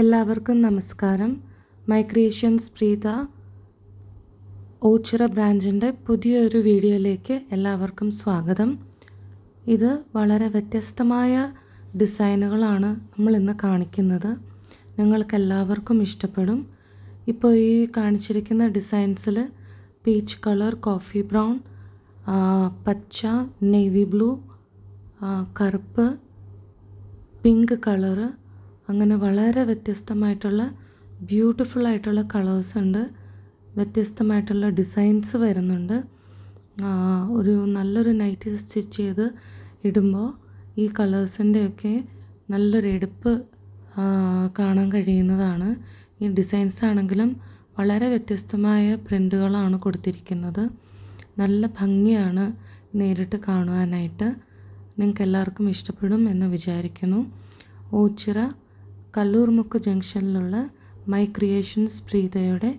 എല്ലാവർക്കും നമസ്കാരം. My creations Preetha Ochira ബ്രാഞ്ചിൻ്റെ പുതിയൊരു വീഡിയോയിലേക്ക് എല്ലാവർക്കും സ്വാഗതം. ഇത് വളരെ വ്യത്യസ്തമായ ഡിസൈനുകളാണ് നമ്മൾ ഇന്ന് കാണിക്കുന്നത്. നിങ്ങൾക്കെല്ലാവർക്കും ഇഷ്ടപ്പെടും. ഇപ്പോൾ ഈ കാണിച്ചിരിക്കുന്ന ഡിസൈൻസിൽ പീച്ച് കളർ, കോഫി ബ്രൗൺ, പച്ച, നേവി ബ്ലൂ, കറുപ്പ്, പിങ്ക് കളറ്, അങ്ങനെ വളരെ വ്യത്യസ്തമായിട്ടുള്ള ബ്യൂട്ടിഫുൾ ആയിട്ടുള്ള കളേഴ്സ് ഉണ്ട്. വ്യത്യസ്തമായിട്ടുള്ള ഡിസൈൻസ് വരുന്നുണ്ട്. ഒരു നല്ലൊരു നൈറ്റി സ്റ്റിച്ച് ചെയ്ത് ഇടുമ്പോൾ ഈ കളേഴ്സിൻ്റെയൊക്കെ നല്ലൊരു എടുപ്പ് കാണാൻ കഴിയുന്നതാണ്. ഈ ഡിസൈൻസ് ആണെങ്കിലും വളരെ വ്യത്യസ്തമായ പ്രിൻ്റുകളാണ് കൊടുത്തിരിക്കുന്നത്. നല്ല ഭംഗിയാണ് നേരിട്ട് കാണുവാനായിട്ട്. നിങ്ങൾക്ക് എല്ലാവർക്കും ഇഷ്ടപ്പെടും എന്ന് വിചാരിക്കുന്നു. ഓച്ചിറ കല്ലൂർമുക്ക് ജംഗ്ഷനിലുള്ള മൈ ക്രിയേഷൻസ് പ്രീതയുടെ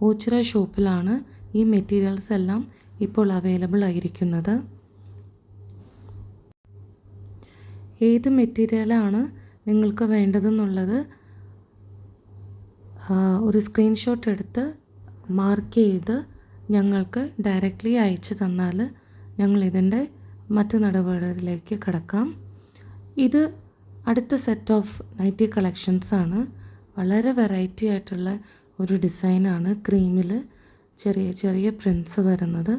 ഓച്ചിറ ഷോപ്പിലാണ് ഈ മെറ്റീരിയൽസ് എല്ലാം ഇപ്പോൾ അവൈലബിൾ ആയിരിക്കുന്നത്. ഏത് മെറ്റീരിയലാണ് നിങ്ങൾക്ക് വേണ്ടതെന്നുള്ളത് ഒരു സ്ക്രീൻഷോട്ട് എടുത്ത് മാർക്ക് ചെയ്ത് ഞങ്ങൾക്ക് ഡയറക്റ്റ്ലി അയച്ചു തന്നാൽ ഞങ്ങൾ ഇതിൻ്റെ മറ്റു നടപടികളിലേക്ക് കടക്കാം. ഇത് അടുത്ത സെറ്റ് ഓഫ് നൈറ്റി കളക്ഷൻസാണ്. വളരെ വെറൈറ്റി ആയിട്ടുള്ള ഒരു ഡിസൈനാണ്. ക്രീമിൽ ചെറിയ ചെറിയ പ്രിൻറ്റ്സ് വരുന്നത്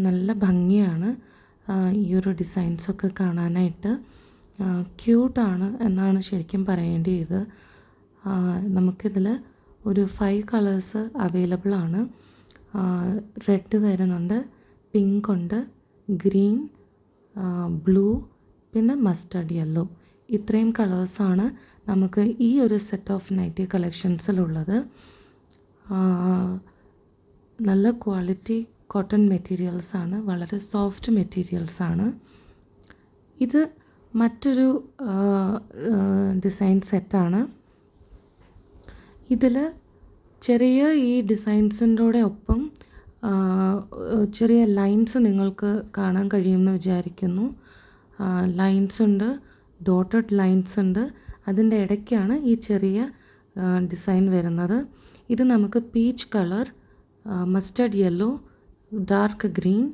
നല്ല ഭംഗിയാണ്. ഈ ഒരു ഡിസൈൻസൊക്കെ കാണാനായിട്ട് ക്യൂട്ടാണ് എന്നാണ് ശരിക്കും പറയേണ്ടത്. നമുക്കിതിൽ ഒരു 5 കളേഴ്സ് അവൈലബിൾ ആണ്. റെഡ് വരുന്നുണ്ട്, പിങ്ക് ഉണ്ട്, ഗ്രീൻ, ബ്ലൂ, പിന്നെ മസ്റ്റർഡ് യെല്ലോ. ഇത്രയും കളേഴ്സാണ് നമുക്ക് ഈ ഒരു സെറ്റ് ഓഫ് നൈറ്റി കളക്ഷൻസിലുള്ളത്. നല്ല ക്വാളിറ്റി കോട്ടൺ മെറ്റീരിയൽസാണ്, വളരെ സോഫ്റ്റ് മെറ്റീരിയൽസാണ്. ഇത് മറ്റൊരു ഡിസൈൻ സെറ്റാണ്. ഇതിൽ ചെറിയ ഈ ഡിസൈൻസിൻ്റെ ഒപ്പം ചെറിയ ലൈൻസ് നിങ്ങൾക്ക് കാണാൻ കഴിയുമെന്ന് വിചാരിക്കുന്നു. ലൈൻസ് ഉണ്ട്, ഡോട്ടഡ് ലൈൻസ് ഉണ്ട്. അതിൻ്റെ ഇടയ്ക്കാണ് ഈ ചെറിയ ഡിസൈൻ വരുന്നത്. ഇത് നമുക്ക് peach colour, mustard yellow, dark green,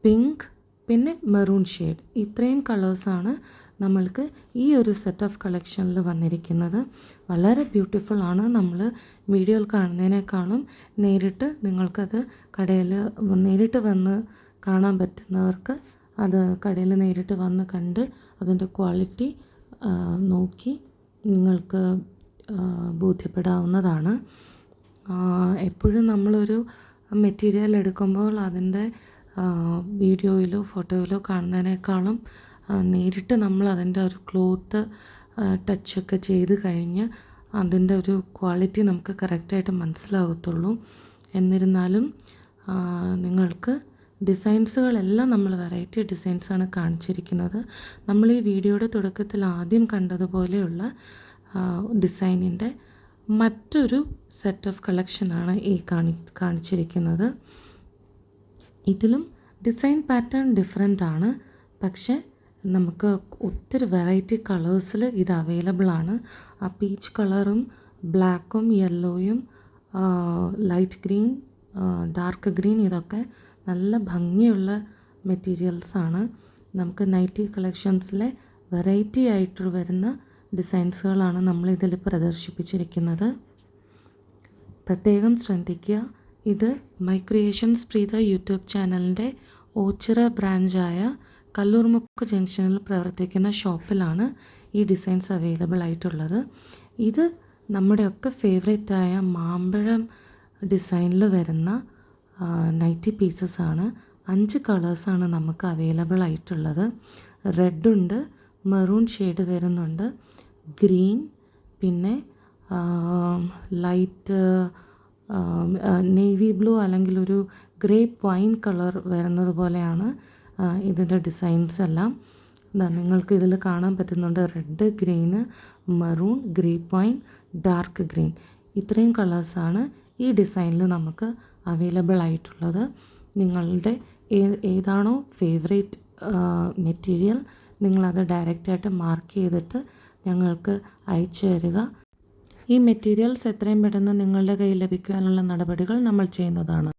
pink, പിന്നെ മെറൂൺ ഷെയ്ഡ്, ഇത്രയും കളേഴ്സാണ് നമ്മൾക്ക് ഈ ഒരു സെറ്റ് ഓഫ് കളക്ഷനിൽ വന്നിരിക്കുന്നത്. വളരെ ബ്യൂട്ടിഫുൾ ആണ്. നമ്മൾ വീഡിയോയിൽ കാണുന്നതിനേക്കാളും നേരിട്ട് നിങ്ങൾക്കത് കടയിൽ നേരിട്ട് വന്ന് കാണാൻ പറ്റുന്നവർക്ക് അത് കടയിൽ നേരിട്ട് വന്ന് കണ്ട് അതിൻ്റെ ക്വാളിറ്റി നോക്കി നിങ്ങൾക്ക് ബോധ്യപ്പെടാവുന്നതാണ്. എപ്പോഴും നമ്മളൊരു മെറ്റീരിയൽ എടുക്കുമ്പോൾ അതിൻ്റെ വീഡിയോയിലോ ഫോട്ടോയിലോ കാണുന്നതിനേക്കാളും നേരിട്ട് നമ്മൾ അതിൻ്റെ ഒരു ക്ലോത്ത് ടച്ചൊക്കെ ചെയ്ത് കഴിഞ്ഞ് അതിൻ്റെ ഒരു ക്വാളിറ്റി നമുക്ക് കറക്റ്റായിട്ട് മനസ്സിലാകത്തുള്ളൂ. എന്നിരുന്നാലും നിങ്ങൾക്ക് ഡിസൈൻസുകളെല്ലാം നമ്മൾ വെറൈറ്റി ഡിസൈൻസാണ് കാണിച്ചിരിക്കുന്നത്. നമ്മൾ ഈ വീഡിയോയുടെ തുടക്കത്തിൽ ആദ്യം കണ്ടതുപോലെയുള്ള ഡിസൈനിൻ്റെ മറ്റൊരു സെറ്റ് ഓഫ് കളക്ഷനാണ് ഈ കാണിച്ചിരിക്കുന്നത്. ഇതിലും ഡിസൈൻ പാറ്റേൺ ഡിഫറെൻ്റ് ആണ്, പക്ഷേ നമുക്ക് ഒത്തിരി വെറൈറ്റി കളേഴ്സിൽ ഇത് അവൈലബിൾ ആണ്. ആ പീച്ച് കളറും ബ്ലാക്കും യെല്ലോയും ലൈറ്റ് ഗ്രീൻ, ഡാർക്ക് ഗ്രീൻ, ഇതൊക്കെ നല്ല ഭംഗിയുള്ള മെറ്റീരിയൽസാണ്. നമുക്ക് നൈറ്റി കളക്ഷൻസിലെ വെറൈറ്റി ആയിട്ട് വരുന്ന ഡിസൈൻസുകളാണ് നമ്മളിതിൽ പ്രദർശിപ്പിച്ചിരിക്കുന്നത്. പ്രത്യേകം ശ്രദ്ധിക്കുക, ഇത് മൈ ക്രിയേഷൻസ് പ്രീത യൂട്യൂബ് ചാനലിൻ്റെ ഓച്ചിറ ബ്രാഞ്ചായ കല്ലൂർമുക്ക് ജംഗ്ഷനിൽ പ്രവർത്തിക്കുന്ന ഷോപ്പിലാണ് ഈ ഡിസൈൻസ് അവൈലബിൾ ആയിട്ടുള്ളത്. ഇത് നമ്മുടെയൊക്കെ ഫേവറേറ്റായ മാമ്പഴം ഡിസൈനിൽ വരുന്ന നൈറ്റി പീസസ് ആണ്. 5 കളേഴ്സാണ് നമുക്ക് അവൈലബിൾ ആയിട്ടുള്ളത്. റെഡുണ്ട്, മെറൂൺ ഷെയ്ഡ് വരുന്നുണ്ട്, ഗ്രീൻ, പിന്നെ ലൈറ്റ് നേവി ബ്ലൂ അല്ലെങ്കിൽ ഒരു ഗ്രേപ്പ് വൈൻ കളർ വരുന്നത് പോലെയാണ് ഇതിൻ്റെ ഡിസൈൻസ് എല്ലാം. നിങ്ങൾക്ക് ഇതിൽ കാണാൻ പറ്റുന്നുണ്ട്. Red, green, maroon, grape wine, dark green, ഇത്രയും കളേഴ്സാണ് ഈ ഡിസൈനിൽ നമുക്ക് അവൈലബിൾ ആയിട്ടുള്ളത്. നിങ്ങളുടെ ഏതാണോ ഫേവറേറ്റ് മെറ്റീരിയൽ നിങ്ങളത് ഡയറക്റ്റായിട്ട് മാർക്ക് ചെയ്തിട്ട് ഞങ്ങൾക്ക് അയച്ചു തരിക. ഈ മെറ്റീരിയൽസ് എത്രയും പെട്ടെന്ന് നിങ്ങളുടെ കയ്യിൽ ലഭിക്കുവാനുള്ള നടപടികൾ നമ്മൾ ചെയ്യുന്നതാണ്.